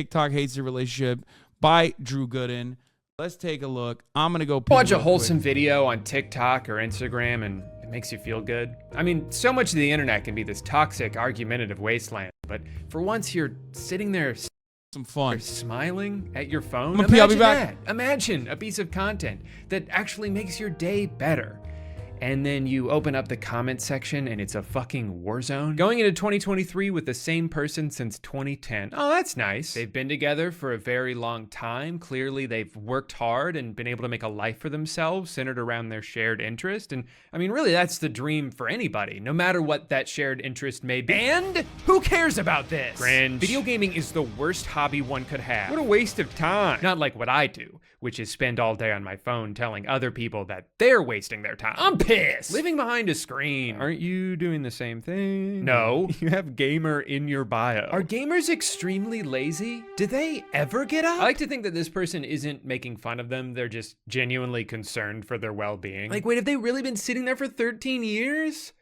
TikTok Hates the Relationship by Drew Gooden. Let's take a look. I'm going to go watch a wholesome video on TikTok or Instagram and it makes you feel good. I mean, so much of the internet can be this toxic, argumentative wasteland, but for once you're sitting there some fun. You're smiling at your phone. I'll be back. Imagine a piece of content that actually makes your day better. And then you open up the comment section and it's a fucking war zone. Going into 2023 with the same person since 2010. Oh, that's nice. They've been together for a very long time. Clearly they've worked hard and been able to make a life for themselves centered around their shared interest. And I mean, really, that's the dream for anybody, no matter what that shared interest may be. And who cares about this? Cringe. Video gaming is the worst hobby one could have. What a waste of time. Not like what I do, which is spend all day on my phone telling other people that they're wasting their time. I'm pissed. Living behind a screen. Aren't you doing the same thing? No. You have gamer in your bio. Are gamers extremely lazy? Do they ever get up? I like to think that this person isn't making fun of them. They're just genuinely concerned for their well-being. Like, wait, have they really been sitting there for 13 years?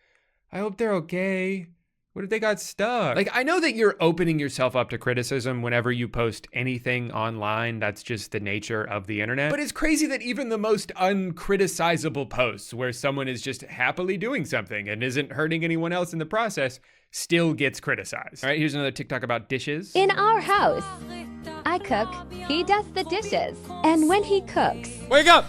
I hope they're okay. What if they got stuck? Like, I know that you're opening yourself up to criticism whenever you post anything online. That's just the nature of the internet. But it's crazy that even the most uncriticizable posts where someone is just happily doing something and isn't hurting anyone else in the process still gets criticized. All right, here's another TikTok about dishes. In our house, I cook, he does the dishes. And when he cooks, wake up!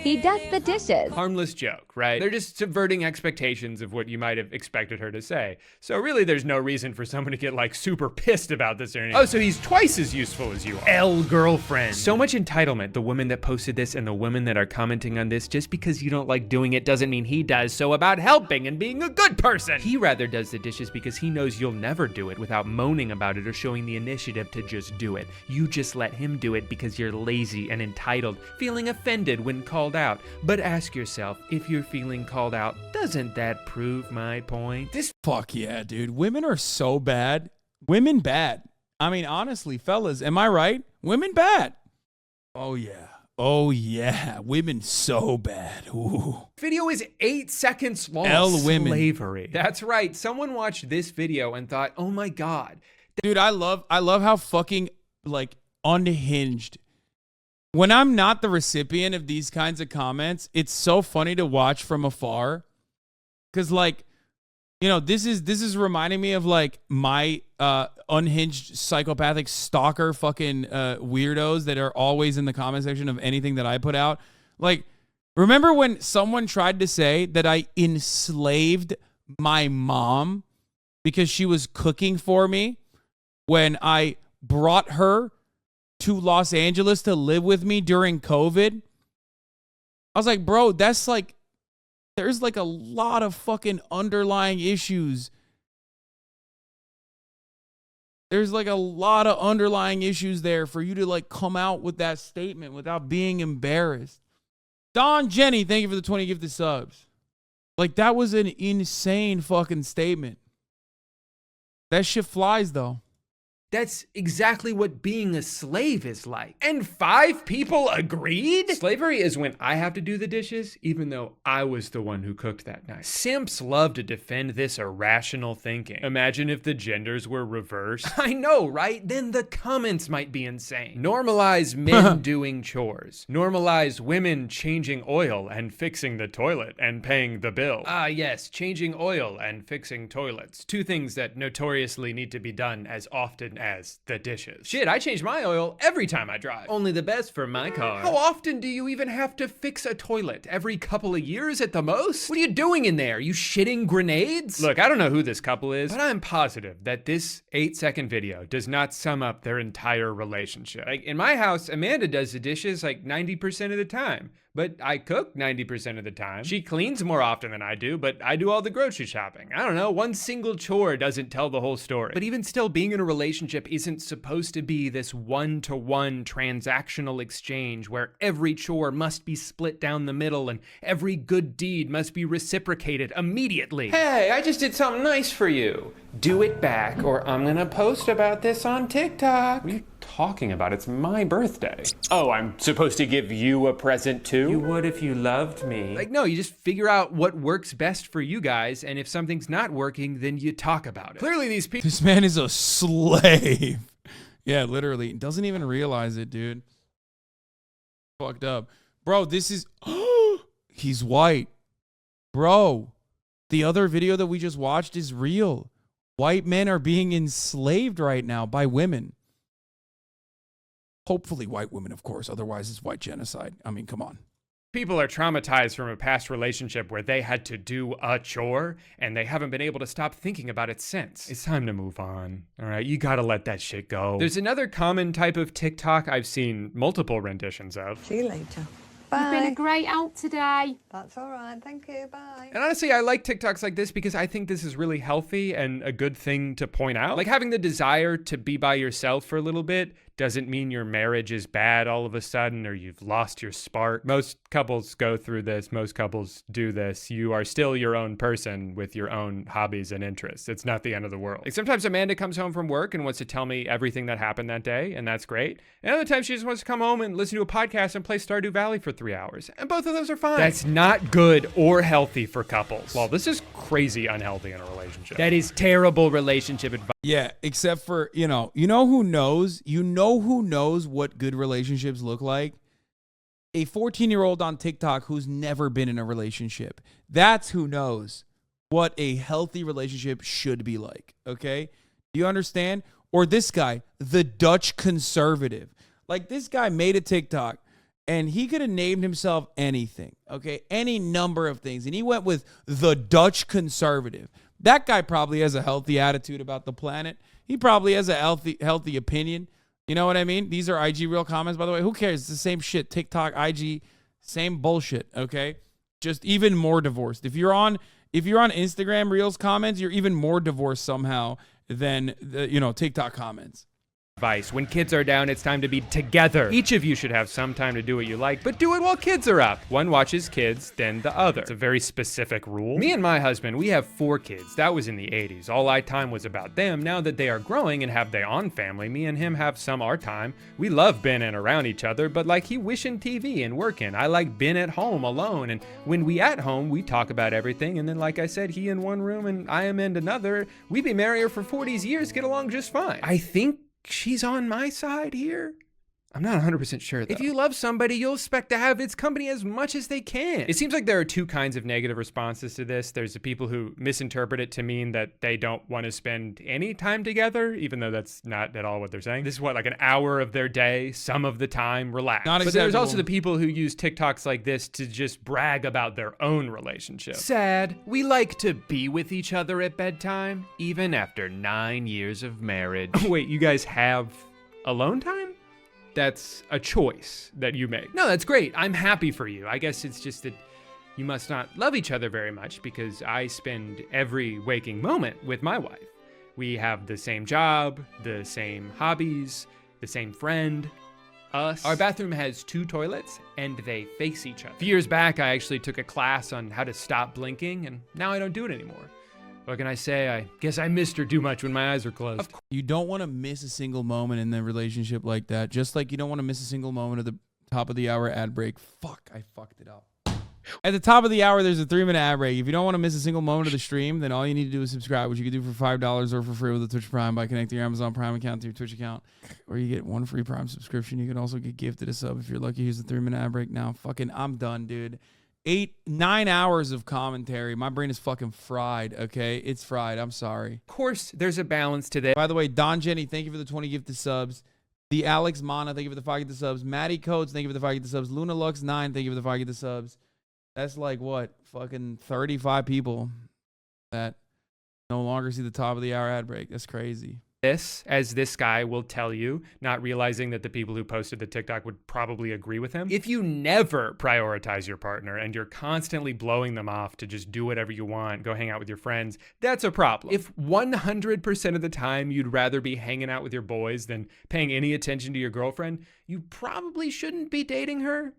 He does the dishes. Harmless joke, right? They're just subverting expectations of what you might have expected her to say. So really there's no reason for someone to get like super pissed about this or anything. Oh, so he's twice as useful as you are. L-girlfriend. So much entitlement. The women that posted this and the women that are commenting on this, just because you don't like doing it doesn't mean he does so about helping and being a good person. He rather does the dishes because he knows you'll never do it without moaning about it or showing the initiative to just do it. You just let him do it because you're lazy and entitled, feeling offended when called out. But ask yourself, if you're feeling called out, doesn't that prove my point? Fuck yeah, dude. Women are so bad. Women bad. I mean, honestly, fellas, am I right? Women bad. Oh yeah. Oh yeah. Women so bad. Ooh. Video is 8 seconds long. Women. Slavery. That's right. Someone watched this video and thought, oh my God. Dude, I love how fucking like unhinged. When I'm not the recipient of these kinds of comments, it's so funny to watch from afar. Cause like, you know, this is reminding me of like my unhinged psychopathic stalker fucking weirdos that are always in the comment section of anything that I put out. Like, remember when someone tried to say that I enslaved my mom because she was cooking for me when I brought her to Los Angeles to live with me during COVID? I was like, bro, that's like, there's like a lot of fucking underlying issues. There's like a lot of underlying issues there for you to like come out with that statement without being embarrassed. Don Jenny, thank you for the 20 gifted subs. Like, that was an insane fucking statement. That shit flies though. That's exactly what being a slave is like. And 5 people agreed? Slavery is when I have to do the dishes, even though I was the one who cooked that night. Simps love to defend this irrational thinking. Imagine if the genders were reversed. I know, right? Then the comments might be insane. Normalize men doing chores. Normalize women changing oil and fixing the toilet and paying the bill. Ah, yes, changing oil and fixing toilets. 2 things that notoriously need to be done as often as the dishes. Shit, I change my oil every time I drive. Only the best for my car. How often do you even have to fix a toilet? Every couple of years at the most? What are you doing in there? You shitting grenades? Look, I don't know who this couple is, but I'm positive that this 8-second video does not sum up their entire relationship. Like, in my house, Amanda does the dishes like 90% of the time, but I cook 90% of the time. She cleans more often than I do, but I do all the grocery shopping. I don't know, one single chore doesn't tell the whole story. But even still, being in a relationship isn't supposed to be this one-to-one transactional exchange where every chore must be split down the middle and every good deed must be reciprocated immediately. Hey, I just did something nice for you. Do it back or I'm gonna post about this on TikTok. What are you talking about? It's my birthday. Oh, I'm supposed to give you a present too? You would if you loved me. Like, no, you just figure out what works best for you guys, and if something's not working, then you talk about it. Clearly these people— This man is a slave. Yeah, literally. Doesn't even realize it, dude. Fucked up. Bro, this is... He's white. Bro, the other video that we just watched is real. White men are being enslaved right now by women. Hopefully white women, of course. Otherwise, it's white genocide. I mean, come on. People are traumatized from a past relationship where they had to do a chore and they haven't been able to stop thinking about it since. It's time to move on. All right, you gotta let that shit go. There's another common type of TikTok I've seen multiple renditions of. See you later. You've been a great out today. That's all right. Thank you. Bye. And honestly, I like TikToks like this because I think this is really healthy and a good thing to point out. Like having the desire to be by yourself for a little bit doesn't mean your marriage is bad all of a sudden or you've lost your spark. Most couples go through this. Most couples do this. You are still your own person with your own hobbies and interests. It's not the end of the world. Like sometimes Amanda comes home from work and wants to tell me everything that happened that day, and that's great. And other times she just wants to come home and listen to a podcast and play Stardew Valley for 3 hours. And both of those are fine. That's not good or healthy for couples. Well, this is crazy unhealthy in a relationship. That is terrible relationship advice. Yeah, except for, you know who knows? You know who knows what good relationships look like? A 14-year-old on TikTok who's never been in a relationship. That's who knows what a healthy relationship should be like, okay? Do you understand? Or this guy, the Dutch conservative. Like, this guy made a TikTok, and he could have named himself anything, okay? Any number of things. And he went with the Dutch conservative. That guy probably has a healthy attitude about the planet. He probably has a healthy opinion. You know what I mean? These are IG real comments, by the way. Who cares? It's the same shit. TikTok, IG, same bullshit, okay? Just even more divorced. If you're on Instagram Reels comments, you're even more divorced somehow than the, TikTok comments. Advice. When kids are down, it's time to be together. Each of you should have some time to do what you like, but do it while kids are up. One watches kids, then the other. It's a very specific rule. Me and my husband, we have 4 kids. That was in the 80s. All our time was about them. Now that they are growing and have their own family, me and him have some our time. We love being around each other, but like he wishing TV and working. I like being at home alone, and when we at home, we talk about everything, and then like I said, he in one room and I am in another. We been married for 40 years, get along just fine. I think she's on my side here. I'm not 100% sure, though. If you love somebody, you'll expect to have its company as much as they can. It seems like there are 2 kinds of negative responses to this. There's the people who misinterpret it to mean that they don't want to spend any time together, even though that's not at all what they're saying. This is like an hour of their day, some of the time, relax. But there's also the people who use TikToks like this to just brag about their own relationship. Sad. We like to be with each other at bedtime, even after 9 years of marriage. Wait, you guys have alone time? That's a choice that you make. No, that's great. I'm happy for you. I guess it's just that you must not love each other very much because I spend every waking moment with my wife. We have the same job, the same hobbies, the same friend, us. Our bathroom has 2 toilets and they face each other. A few years back, I actually took a class on how to stop blinking, and now I don't do it anymore. What can I say? I guess I missed her too much when my eyes were closed. You don't want to miss a single moment in the relationship like that. Just like you don't want to miss a single moment of the top of the hour ad break. Fuck, I fucked it up. At the top of the hour, there's a 3-minute ad break. If you don't want to miss a single moment of the stream, then all you need to do is subscribe, which you can do for $5 or for free with a Twitch Prime by connecting your Amazon Prime account to your Twitch account. Or you get 1 free Prime subscription. You can also get gifted a sub if you're lucky. Here's the 3-minute ad break now. Fucking, I'm done, dude. 9 hours of commentary. My brain is fucking fried, okay? It's fried. I'm sorry. Of course, there's a balance to this. By the way, Don Jenny, thank you for the 20 gifted subs. The Alex Mana, thank you for the 5 gifted subs. Maddie Coates, thank you for the 5 gifted subs. Luna Lux 9, thank you for the 5 gifted subs. That's like what? Fucking 35 people that no longer see the top of the hour ad break. That's crazy. This, as this guy will tell you, not realizing that the people who posted the TikTok would probably agree with him. If you never prioritize your partner and you're constantly blowing them off to just do whatever you want, go hang out with your friends, that's a problem. If 100% of the time you'd rather be hanging out with your boys than paying any attention to your girlfriend, you probably shouldn't be dating her.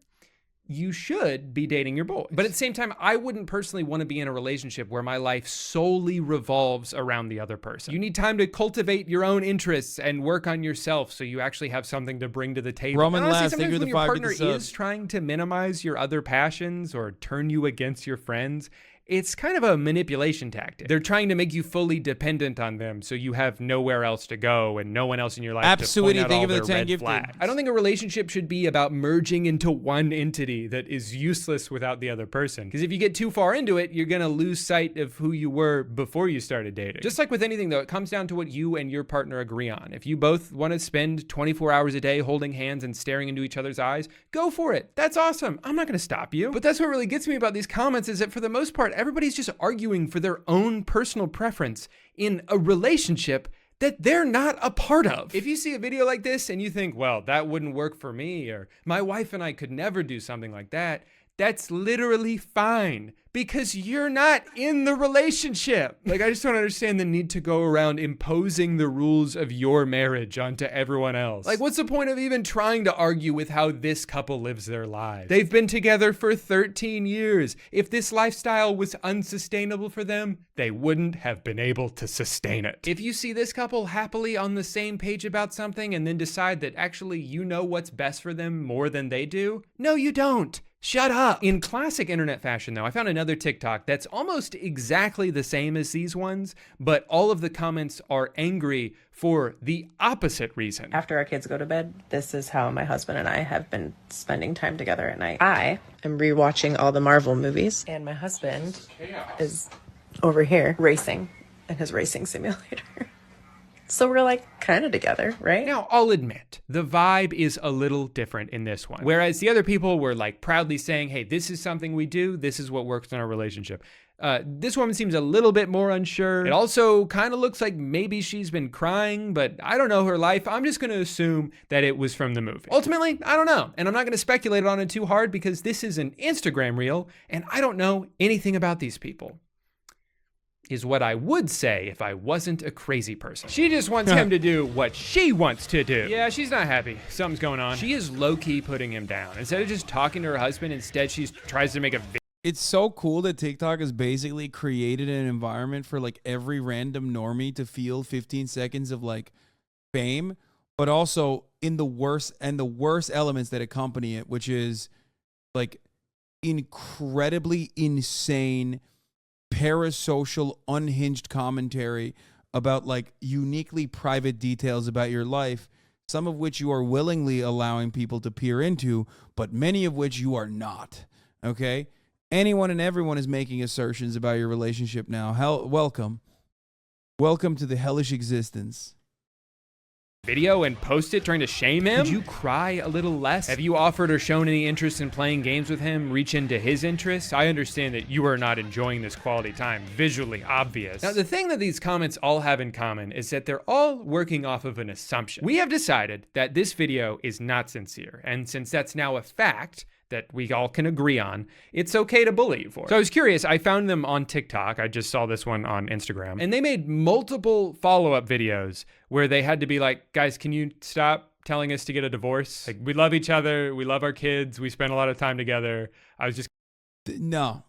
You should be dating your boys. But at the same time, I wouldn't personally want to be in a relationship where my life solely revolves around the other person. You need time to cultivate your own interests and work on yourself so you actually have something to bring to the table. Roman honestly, Last, sometimes thank you for when the your 5 partner gifted is trying to minimize your other passions or turn you against your friends, it's kind of a manipulation tactic. They're trying to make you fully dependent on them so you have nowhere else to go and no one else in your life Absolutely, to point out think all of the their 10 red gifted. flags. I don't think a relationship should be about merging into one entity that is useless without the other person. Because if you get too far into it, you're gonna lose sight of who you were before you started dating. Just like with anything though, it comes down to what you and your partner agree on. If you both want to spend 24 hours a day holding hands and staring into each other's eyes, go for it. That's awesome. I'm not gonna stop you. But that's what really gets me about these comments is that for the most part, everybody's just arguing for their own personal preference in a relationship that they're not a part of. If you see a video like this and you think, well, that wouldn't work for me, or my wife and I could never do something like that, that's literally fine because you're not in the relationship. Like, I just don't understand the need to go around imposing the rules of your marriage onto everyone else. Like, what's the point of even trying to argue with how this couple lives their lives? They've been together for 13 years. If this lifestyle was unsustainable for them, they wouldn't have been able to sustain it. If you see this couple happily on the same page about something and then decide that actually you know what's best for them more than they do, no, you don't. Shut up. In classic internet fashion though, I found another TikTok that's almost exactly the same as these ones, but all of the comments are angry for the opposite reason. After our kids go to bed, this is how my husband and I have been spending time together at night. I am rewatching all the Marvel movies, and my husband is over here racing in his racing simulator. So we're like kind of together, right? Now, I'll admit, the vibe is a little different in this one. Whereas the other people were like proudly saying, hey, this is something we do. This is what works in our relationship. This woman seems a little bit more unsure. It also kind of looks like maybe she's been crying, but I don't know her life. I'm just going to assume that it was from the movie. Ultimately, I don't know. And I'm not going to speculate on it too hard because this is an Instagram reel and I don't know anything about these people. Is what I would say if I wasn't a crazy person. She just wants him to do what she wants to do. Yeah, she's not happy. Something's going on. She is low-key putting him down. Instead of just talking to her husband, instead she tries to make a video. It's so cool that TikTok has basically created an environment for like every random normie to feel 15 seconds of like fame, but also in the worst elements that accompany it, which is like incredibly insane parasocial, unhinged commentary about like uniquely private details about your life, some of which you are willingly allowing people to peer into, but many of which you are not. Okay? Anyone and everyone is making assertions about your relationship now. Welcome. Welcome to the hellish existence. Video and post it trying to shame him? Could you cry a little less? Have you offered or shown any interest in playing games with him? Reach into his interests? I understand that you are not enjoying this quality time. Visually obvious. Now, the thing that these comments all have in common is that they're all working off of an assumption. We have decided that this video is not sincere. And since that's now a fact that we all can agree on, it's okay to bully you for it. So I was curious, I found them on TikTok. I just saw this one on Instagram. And they made multiple follow-up videos where they had to be like, guys, can you stop telling us to get a divorce? Like, we love each other. We love our kids. We spend a lot of time together. I was just... No.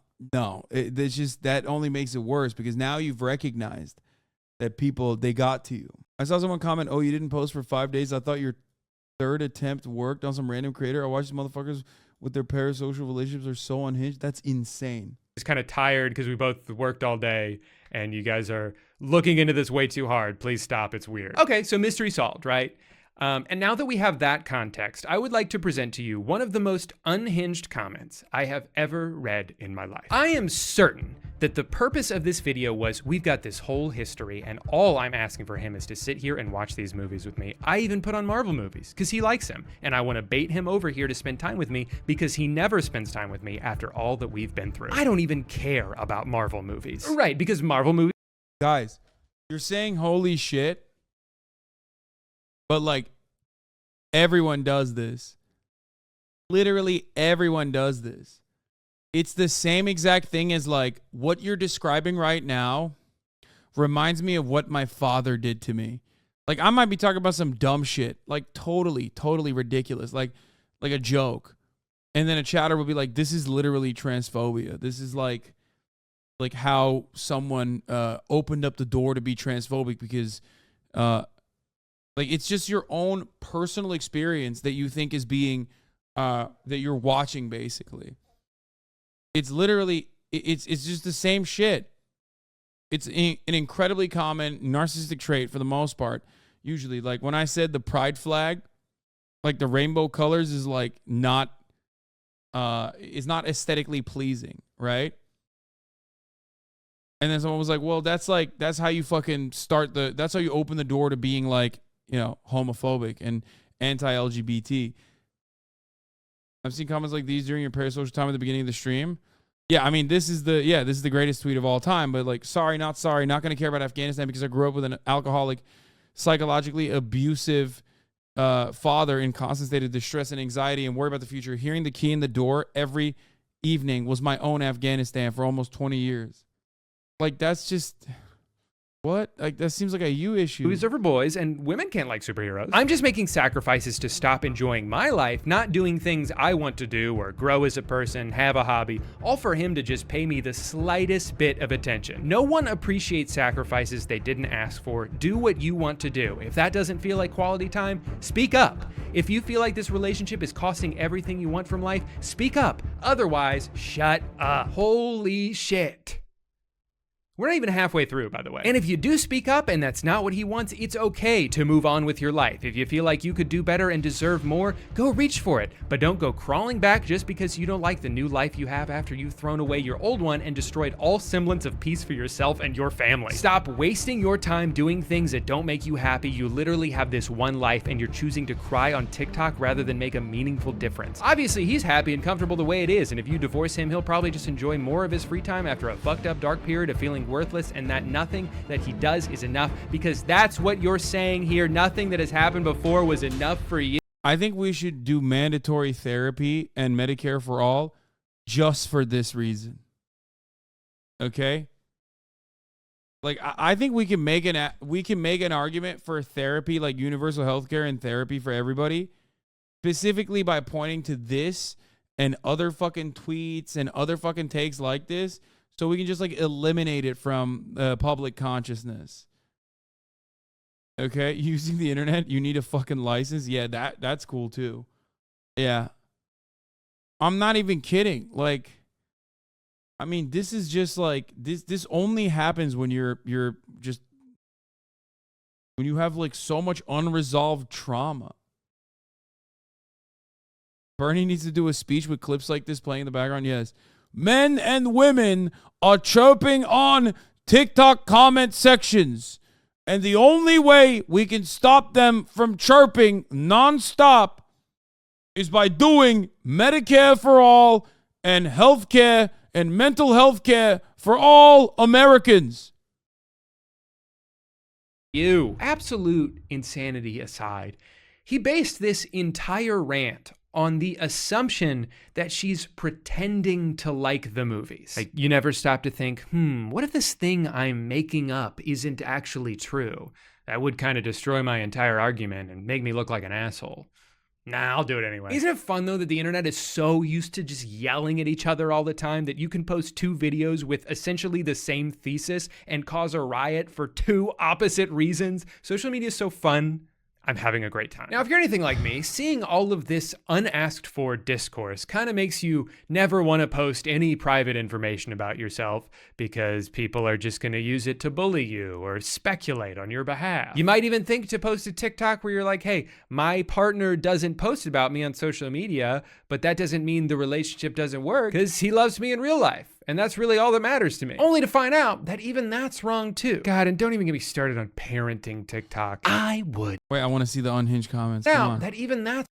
It's just, that only makes it worse because now you've recognized that people, they got to you. I saw someone comment, oh, you didn't post for 5 days. I thought your third attempt worked on some random creator. I watched these motherfuckers with their parasocial relationships are so unhinged. That's insane. Just kind of tired because we both worked all day and you guys are looking into this way too hard. Please stop. It's weird. Okay, so mystery solved, right? And now that we have that context, I would like to present to you one of the most unhinged comments I have ever read in my life. I am certain that the purpose of this video was, we've got this whole history and all I'm asking for him is to sit here and watch these movies with me. I even put on Marvel movies because he likes them and I want to bait him over here to spend time with me because he never spends time with me after all that we've been through. I don't even care about Marvel movies. Right, because Marvel movies... Guys, you're saying holy shit, but like everyone does this. Literally everyone does this. It's the same exact thing as like what you're describing right now reminds me of what my father did to me. Like I might be talking about some dumb shit, like totally ridiculous, like a joke. And then a chatter will be like, this is literally transphobia. This is like how someone opened up the door to be transphobic because like it's just your own personal experience that you think is being that you're watching basically. It's literally It's just the same shit. It's an incredibly common narcissistic trait for the most part. Usually, like when I said the pride flag, like the rainbow colors is like not aesthetically pleasing, right? And then someone was like, well, that's how you fucking that's how you open the door to being like, you know, homophobic and anti-LGBT. I've seen comments like these during your parasocial time at the beginning of the stream. Yeah, I mean, this is the greatest tweet of all time, but like, sorry, not going to care about Afghanistan because I grew up with an alcoholic, psychologically abusive father in constant state of distress and anxiety and worry about the future. Hearing the key in the door every evening was my own Afghanistan for almost 20 years. Like, that's just... What? Like, that seems like a you issue. Movies are for boys, and women can't like superheroes. I'm just making sacrifices to stop enjoying my life, not doing things I want to do or grow as a person, have a hobby, all for him to just pay me the slightest bit of attention. No one appreciates sacrifices they didn't ask for. Do what you want to do. If that doesn't feel like quality time, speak up. If you feel like this relationship is costing everything you want from life, speak up. Otherwise, shut up. Holy shit. We're not even halfway through, by the way. And if you do speak up and that's not what he wants, it's okay to move on with your life. If you feel like you could do better and deserve more, go reach for it. But don't go crawling back just because you don't like the new life you have after you've thrown away your old one and destroyed all semblance of peace for yourself and your family. Stop wasting your time doing things that don't make you happy. You literally have this one life and you're choosing to cry on TikTok rather than make a meaningful difference. Obviously, he's happy and comfortable the way it is, and if you divorce him, he'll probably just enjoy more of his free time after a fucked up dark period of feeling worthless, and that nothing that he does is enough, because that's what you're saying here. Nothing that has happened before was enough for you. I think we should do mandatory therapy and Medicare for all just for this reason. Okay? Like, I think we can make an argument for therapy, like universal healthcare and therapy for everybody, specifically by pointing to this and other fucking tweets and other fucking takes like this. So we can just like eliminate it from public consciousness. Okay, using the internet, you need a fucking license. Yeah, that's cool too. Yeah, I'm not even kidding. Like, I mean, this is just like this only happens when you're just when you have like so much unresolved trauma. Bernie needs to do a speech with clips like this playing in the background. Yes. Men and women are chirping on TikTok comment sections. And the only way we can stop them from chirping nonstop is by doing Medicare for all and healthcare and mental health care for all Americans. Absolute insanity aside, he based this entire rant on the assumption that she's pretending to like the movies. Like, you never stop to think, what if this thing I'm making up isn't actually true? That would kind of destroy my entire argument and make me look like an asshole. Nah, I'll do it anyway. Isn't it fun, though, that the internet is so used to just yelling at each other all the time that you can post two videos with essentially the same thesis and cause a riot for two opposite reasons? Social media is so fun. I'm having a great time. Now, if you're anything like me, seeing all of this unasked for discourse kind of makes you never want to post any private information about yourself because people are just going to use it to bully you or speculate on your behalf. You might even think to post a TikTok where you're like, hey, my partner doesn't post about me on social media, but that doesn't mean the relationship doesn't work because he loves me in real life. And that's really all that matters to me. Only to find out that even that's wrong too. God, and don't even get me started on parenting TikTok. I would. Wait, I want to see the unhinged comments. Now, that even that's...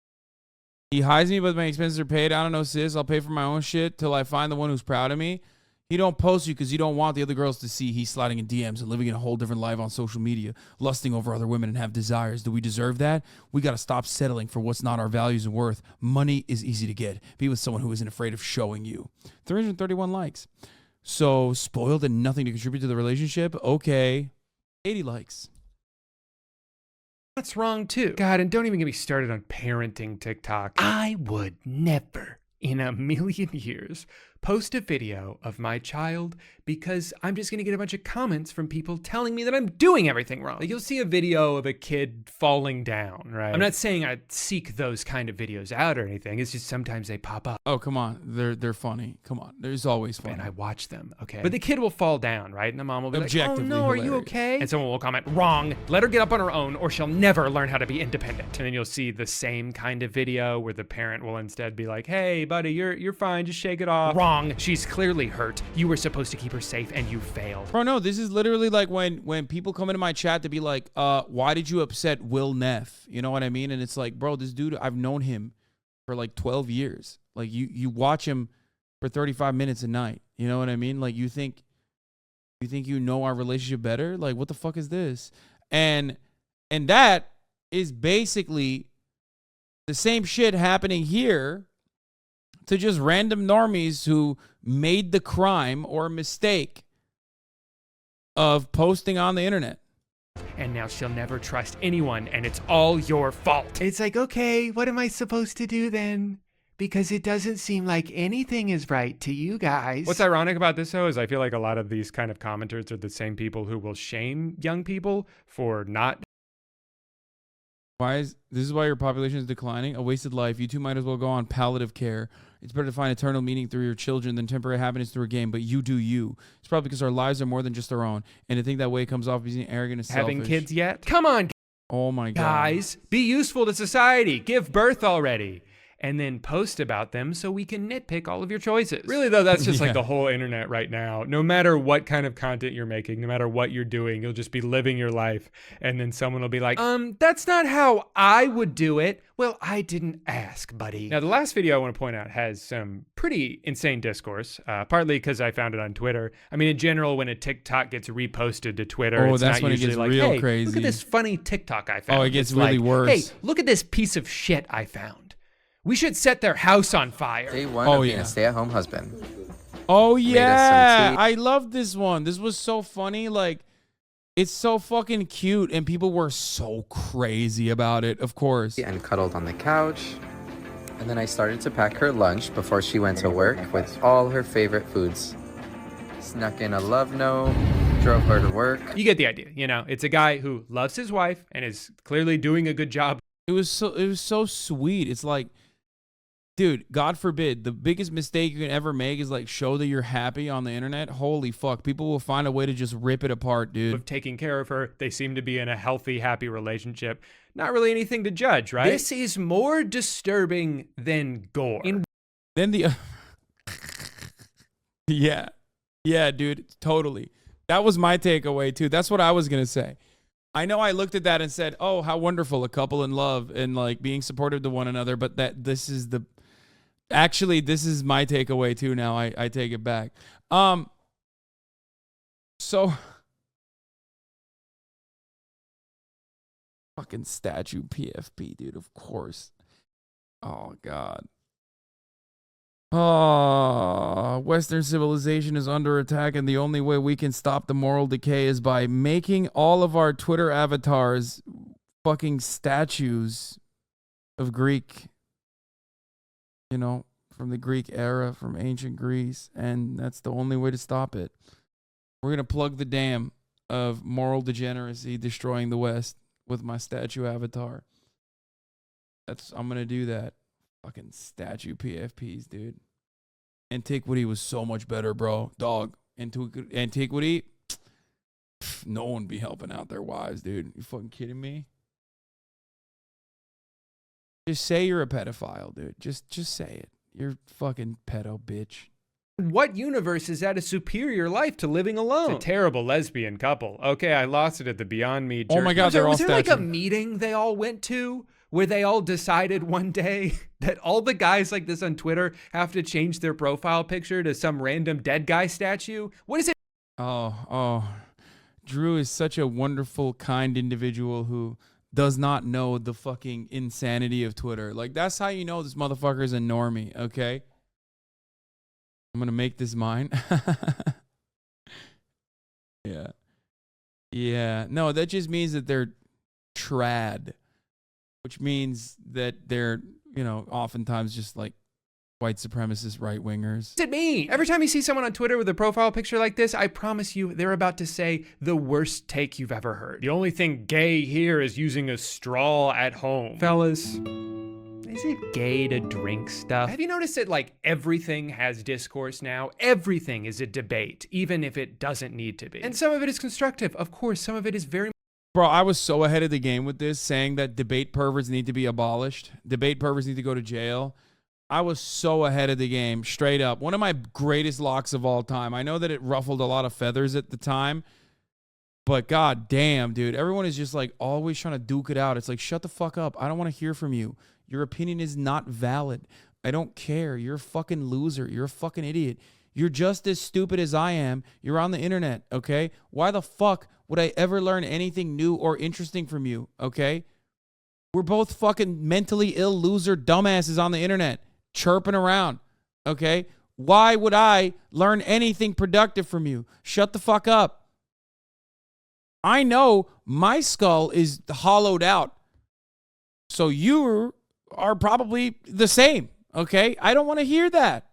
He hides me, but my expenses are paid. I don't know, sis. I'll pay for my own shit till I find the one who's proud of me. He don't post you because you don't want the other girls to see he's sliding in DMs and living in a whole different life on social media, lusting over other women and have desires. Do we deserve that? We got to stop settling for what's not our values and worth. Money is easy to get. Be with someone who isn't afraid of showing you. 331 likes. So spoiled and nothing to contribute to the relationship? Okay. 80 likes. That's wrong too. God, and don't even get me started on parenting TikTok. I would never in a million years post a video of my child because I'm just gonna get a bunch of comments from people telling me that I'm doing everything wrong. Like, you'll see a video of a kid falling down, right? I'm not saying I seek those kind of videos out or anything. It's just sometimes they pop up. Oh, come on. They're funny. Come on. There's always funny. And I watch them, okay? But the kid will fall down, right? And the mom will be like, oh Objectively no, are you hilarious. okay? And someone will comment, wrong. Let her get up on her own or she'll never learn how to be independent. And then you'll see the same kind of video where the parent will instead be like, hey buddy, you're fine, just shake it off. Wrong. She's clearly hurt. You were supposed to keep her safe and you failed. Bro, no, this is literally like when people come into my chat to be like, why did you upset Will Neff? You know what I mean? And it's like, bro, this dude, I've known him for like 12 years. Like you watch him for 35 minutes a night. You know what I mean? Like you think you know our relationship better? Like what the fuck is this? And that is basically the same shit happening here to just random normies who made the crime or mistake of posting on the internet. And now she'll never trust anyone and it's all your fault. It's like, okay, what am I supposed to do then? Because it doesn't seem like anything is right to you guys. What's ironic about this, though, is I feel like a lot of these kind of commenters are the same people who will shame young people for not. This is why your population is declining? A wasted life. You two might as well go on palliative care. It's better to find eternal meaning through your children than temporary happiness through a game, but you do you. It's probably because our lives are more than just our own, and to think that way comes off as being arrogant and selfish. Having kids yet? Come on, oh my God. Guys, be useful to society. Give birth already. And then post about them so we can nitpick all of your choices. Really, though, that's just like the whole internet right now. No matter what kind of content you're making, no matter what you're doing, you'll just be living your life. And then someone will be like, that's not how I would do it. Well, I didn't ask, buddy. Now, the last video I want to point out has some pretty insane discourse, partly because I found it on Twitter. I mean, in general, when a TikTok gets reposted to Twitter, it's that's not when it usually gets like, real hey, crazy. look at this funny TikTok I found. Oh, it gets It's really like, worse. hey, look at this piece of shit I found. We should set their house on fire. Day one of being a stay-at-home husband. Oh, Made us yeah. some tea. I love this one. This was so funny. Like, it's so fucking cute, and people were so crazy about it, of course. And cuddled on the couch. And then I started to pack her lunch before she went to work with all her favorite foods. Snuck in a love note, drove her to work. You get the idea, you know? It's a guy who loves his wife and is clearly doing a good job. It was so sweet. It's like, dude, God forbid, the biggest mistake you can ever make is like show that you're happy on the internet. Holy fuck. People will find a way to just rip it apart, dude. Of taking care of her. They seem to be in a healthy, happy relationship. Not really anything to judge, right? This is more disturbing than gore. Then the Yeah, dude, totally. That was my takeaway too. That's what I was going to say. I know I looked at that and said, "Oh, how wonderful, a couple in love and like being supportive to one another," but this is my takeaway too now. I take it back. So fucking statue PFP, dude, of course. Oh God. Oh, Western civilization is under attack, and the only way we can stop the moral decay is by making all of our Twitter avatars fucking statues of Greek, from the Greek era, from ancient Greece, and that's the only way to stop it. We're going to plug the dam of moral degeneracy destroying the West with my statue avatar. I'm going to do that. Fucking statue PFPs, dude. Antiquity was so much better, bro. Dog. Antiquity, no one be helping out their wives, dude. You fucking kidding me? Just say you're a pedophile, dude. Just say it. You're fucking pedo, bitch. What universe is at a superior life to living alone? It's a terrible lesbian couple. Okay, I lost it at the Beyond Meat jerky. Oh my God, they're all Was there like a statue. meeting they all went to where they all decided one day that all the guys like this on Twitter have to change their profile picture to some random dead guy statue? What is it? Oh. Drew is such a wonderful, kind individual who does not know the fucking insanity of Twitter. Like, that's how you know this motherfucker is a normie, okay? I'm going to make this mine. Yeah. Yeah. No, that just means that they're trad, which means that they're, oftentimes just like white supremacist right wingers. At me. Every time you see someone on Twitter with a profile picture like this, I promise you they're about to say the worst take you've ever heard. The only thing gay here is using a straw at home. Fellas, is it gay to drink stuff? Have you noticed that like everything has discourse now? Everything is a debate, even if it doesn't need to be. And some of it is constructive. Of course, some of it is very... Bro, I was so ahead of the game with this, saying that debate perverts need to be abolished. Debate perverts need to go to jail. I was so ahead of the game, straight up. One of my greatest locks of all time. I know that it ruffled a lot of feathers at the time, but god damn, dude. Everyone is just like always trying to duke it out. It's like, shut the fuck up. I don't want to hear from you. Your opinion is not valid. I don't care. You're a fucking loser. You're a fucking idiot. You're just as stupid as I am. You're on the internet, okay? Why the fuck would I ever learn anything new or interesting from you, okay? We're both fucking mentally ill loser dumbasses on the internet. Chirping around, okay? Why would I learn anything productive from you? Shut the fuck up. I know my skull is hollowed out, so you are probably the same, okay? I don't want to hear that.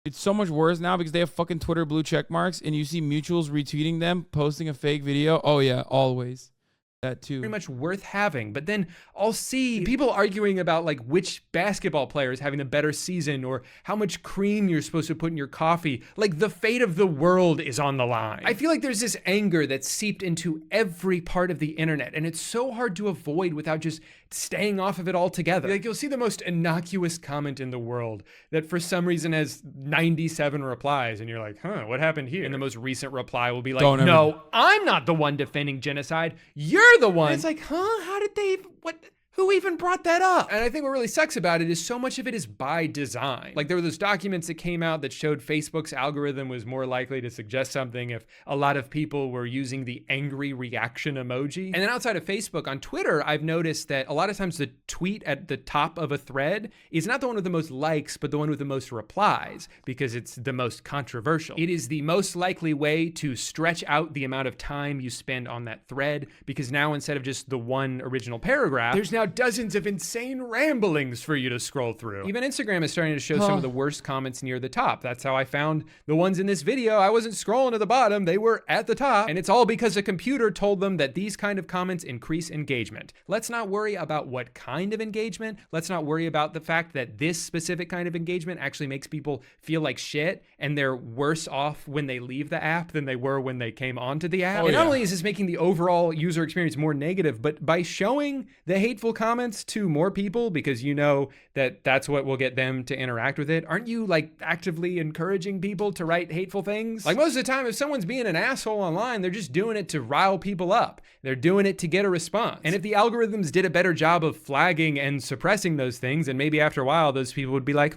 It's so much worse now because they have fucking Twitter blue check marks and you see mutuals retweeting them, posting a fake video. Oh yeah, always. That too. Very much worth having, but then I'll see people arguing about like which basketball player is having a better season or how much cream you're supposed to put in your coffee. Like the fate of the world is on the line. I feel like there's this anger that's seeped into every part of the internet, and it's so hard to avoid without just staying off of it altogether. Like you'll see the most innocuous comment in the world that for some reason has 97 replies, and you're like, huh, what happened here? And the most recent reply will be like, no, I'm not the one defending genocide. You're the one. And it's like, huh? How did they, what? Who even brought that up? And I think what really sucks about it is so much of it is by design. Like there were those documents that came out that showed Facebook's algorithm was more likely to suggest something if a lot of people were using the angry reaction emoji. And then outside of Facebook, on Twitter, I've noticed that a lot of times the tweet at the top of a thread is not the one with the most likes, but the one with the most replies because it's the most controversial. It is the most likely way to stretch out the amount of time you spend on that thread because now instead of just the one original paragraph, there's now dozens of insane ramblings for you to scroll through. Even Instagram is starting to show some of the worst comments near the top. That's how I found the ones in this video. I wasn't scrolling to the bottom, they were at the top. And it's all because a computer told them that these kind of comments increase engagement. Let's not worry about what kind of engagement. Let's not worry about the fact that this specific kind of engagement actually makes people feel like shit and they're worse off when they leave the app than they were when they came onto the app. And not only is this making the overall user experience more negative, but by showing the hateful comments to more people because you know that that's what will get them to interact with it, aren't you like actively encouraging people to write hateful things? Like most of the time, if someone's being an asshole online, they're just doing it to rile people up. They're doing it to get a response. And if the algorithms did a better job of flagging and suppressing those things, and maybe after a while, those people would be like,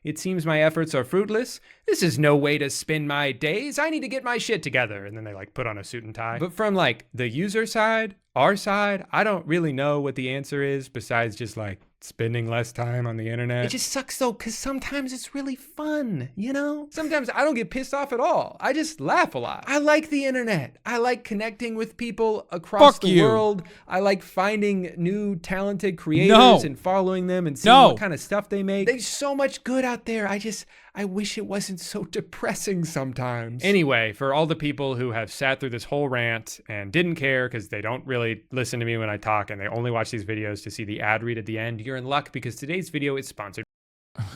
it seems my efforts are fruitless. This is no way to spend my days. I need to get my shit together. And then they like put on a suit and tie. But from like the user side, our side, I don't really know what the answer is besides just like spending less time on the internet. It just sucks though, because sometimes it's really fun, you know? Sometimes I don't get pissed off at all. I just laugh a lot. I like the internet. I like connecting with people across the world. I like finding new talented creators and following them and seeing what kind of stuff they make. There's so much good out there. I wish it wasn't so depressing sometimes. Anyway, for all the people who have sat through this whole rant and didn't care because they don't really listen to me when I talk and they only watch these videos to see the ad read at the end, you're in luck because today's video is sponsored.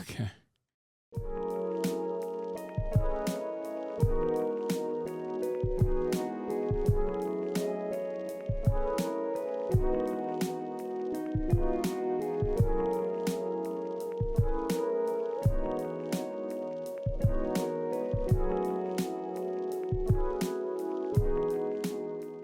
Okay.